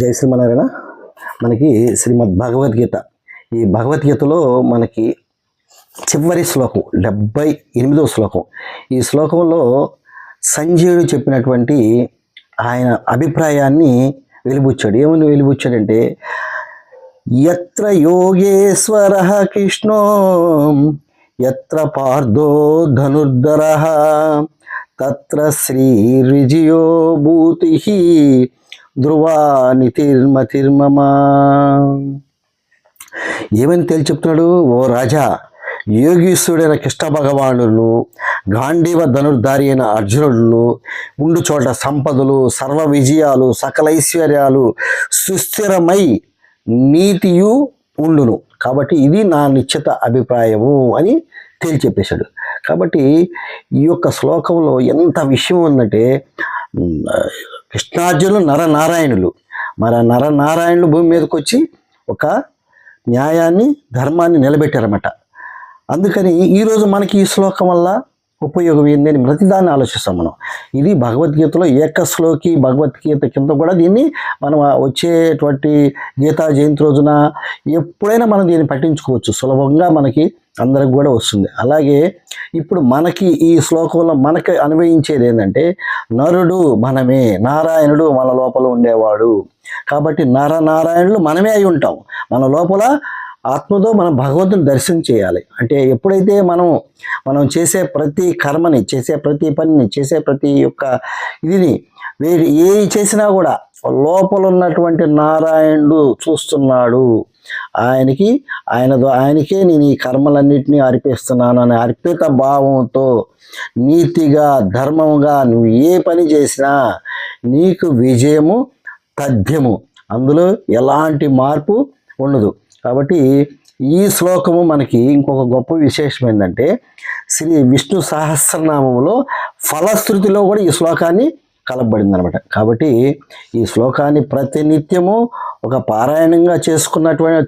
జై శ్రీమన్నారాయణ. మనకి శ్రీమద్ భగవద్గీత, ఈ భగవద్గీతలో మనకి చివరి శ్లోకం 78వ శ్లోకం. ఈ శ్లోకంలో సంజయుడు చెప్పినటువంటి ఆయన అభిప్రాయాన్ని వెలిబుచ్చాడు. ఏమని వెలిబుచ్చాడంటే, యత్ర యోగేశ్వర కృష్ణో యత్ర పార్థో ధనుర్ధర తత్ర శ్రీ విజయో భూతి ధ్రువా నితిర్మతిర్మమా. ఏమని తేల్చి చెప్తున్నాడు? ఓ రాజా, యోగీశ్వరుడైన కృష్ణ భగవానుడు, గాంధీవ ధనుర్ధారి అయిన అర్జునుడు ఉండు చోట సంపదలు, సర్వ విజయాలు, సకల ఐశ్వర్యాలు, సుస్థిరమై నీతియు ఉండును. కాబట్టి ఇది నా నిశ్చిత అభిప్రాయము అని తేల్చెప్పేశాడు. కాబట్టి ఈ యొక్క శ్లోకంలో ఎంత విషయం ఉందంటే, కృష్ణార్జునులు నరనారాయణులు, మరి ఆ నరనారాయణులు భూమి మీదకి వచ్చి ఒక న్యాయాన్ని, ధర్మాన్ని నిలబెట్టారన్నమాట. అందుకని ఈరోజు మనకి ఈ శ్లోకం వల్ల ఉపయోగం ఏంది అని ప్రతిదాన్ని ఆలోచిస్తాం మనం. ఇది భగవద్గీతలో ఏకశ్లోకి భగవద్గీత కింద కూడా దీన్ని మనం వచ్చేటువంటి గీతా జయంతి రోజున ఎప్పుడైనా మనం దీన్ని పఠించుకోవచ్చు. సులభంగా మనకి అందరికి కూడా వస్తుంది. అలాగే ఇప్పుడు మనకి ఈ శ్లోకంలో మనకి అన్వయించేది ఏంటంటే, నరుడు మనమే, నారాయణుడు మన లోపల ఉండేవాడు. కాబట్టి నరనారాయణులు మనమే అయి ఉంటాం. మన లోపల ఆత్మతో మనం భగవంతుని దర్శనం చేయాలి. అంటే ఎప్పుడైతే మనం చేసే ప్రతి కర్మని, చేసే ప్రతి పనిని, చేసే ప్రతి యొక్క ఇదిని ఏది చేసినా కూడా లోపల ఉన్నటువంటి నారాయణుడు చూస్తున్నాడు. ఆయనకే నేను ఈ కర్మలన్నింటినీ అర్పిస్తున్నాను అనే అర్పిత భావంతో నీతిగా, ధర్మంగా నువ్వు ఏ పని చేసినా నీకు విజయము తథ్యము, అందులో ఎలాంటి మార్పు ఉండదు. కాబట్టి ఈ శ్లోకము మనకి ఇంకొక గొప్ప విశేషం ఏంటంటే, శ్రీ విష్ణు సహస్రనామంలో ఫలశ్రుతిలో కూడా ఈ శ్లోకాన్ని కలపబడింది అనమాట. కాబట్టి ఈ శ్లోకాన్ని ప్రతినిత్యము ఒక పారాయణంగా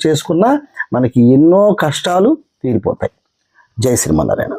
చేసుకున్నా మనకి ఎన్నో కష్టాలు తీరిపోతాయి. జై శ్రీమన్నారాయణ.